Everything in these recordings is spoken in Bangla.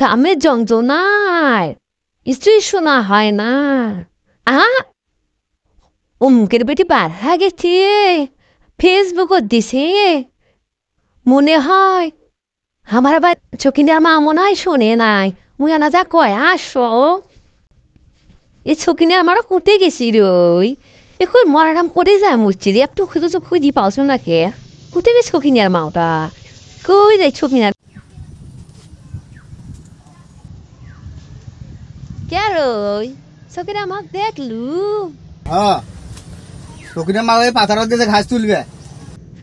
কামের যন্ত্রণায় স্ত্রী শোনা হয় না। অমুকের বেটি বার হয়ে গেছে, ফেসবুকত দিছে। মনে হয় আমার আবার চকিনার মা মনে হয় শোনে নাই। মুই আনা যা কয় আসো, এই চকিনার আমারও কুটে গেছি রই। এখন মরারাম করে যায় মুচ্ছি রে, একটু খুঁজে খুঁজি পাওছ নাকি? কুটে গেছে চকিনার মাওটা, কই যাই চকিনার কে রই? চকিনার মাক দেখলু? হ্যাঁ, ফকিরের মা ওই পাথার দিয়ে ঘাস তুলবে।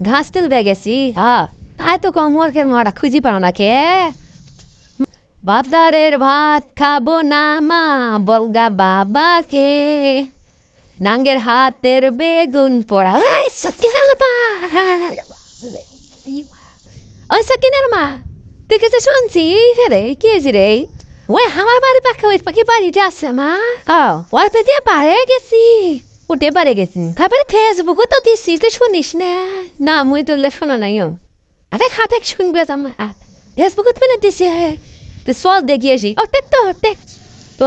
ঘাস তুলবে গেছি, হ্যাঁ। তাই তো কমরকে মারা খুঁজি পাও না কে? বাপদারের ভাত খাবো না মা, বলগা বাবাকে, নাঙ্গের হাতের বেগুন পোড়া। ওই সকিনার মা, তুই কিছু শুনছি ফেরে? কি হয়েছি রে? ওই আমার বাড়ি পাখা ওই পাখি বাড়িতে আছে মা। ওর পেতে পারে গেছি, উঠে পারে গেছি। তারপরে ফেসবুকও তো দিচ্ছি, তুই শুনিস না? না মুই তো শোনা নাই। আরে খাতে শুনবে আমার ফেসবুকত পেলে দিছি। তুই চল দেখিয়েছি। ও টেক তো টেক তো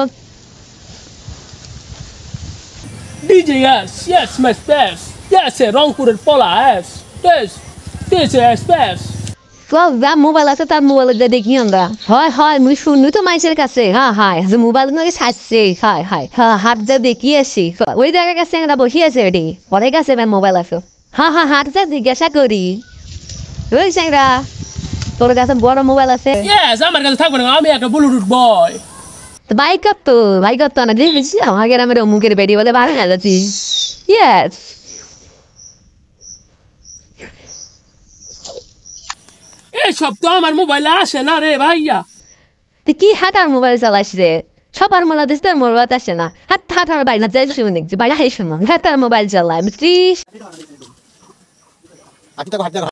DJ, yes, my best. Yes, রংপুরের পলা, yes, DJ, best. যার মোবাইল আছে তার মোবাইল দেখি আমরা। হয় হয় মুই শুনু তো মাইসের কাছে। হ্যাঁ হায় মোবাইল নাকি ছাড়ছে। হায় হায় হ্যাঁ হাট যা দেখি আসি। ওই জায়গার কাছে আমরা বসি আছে রেডি, পরে কাছে মোবাইল আছে। হ্যাঁ হ্যাঁ হাট যা জিজ্ঞাসা করি। ওই স্যাংরা, তোর কাছে বড় মোবাইল আছে? Yes, আমার কাছে থাকবে না, আমি একটা ব্লুটুথ বয়। বাইক তো না দেখেছি আমার গ্রামের অমুকের বেডি বলে ভালো না যাচ্ছি। ইয়েস, এসব তো আমার মোবাইলে আসে না রে ভাইয়া। তুই কি হাঁটার মোবাইল চালাইস রে? সবার মোলা দিস তোর মোবাইল আসে না। হাঁটার বাইরে না যাই শুনে দেখছি বাইরে হাই শুনো হাঁটার মোবাইল চালায় বুঝছিস।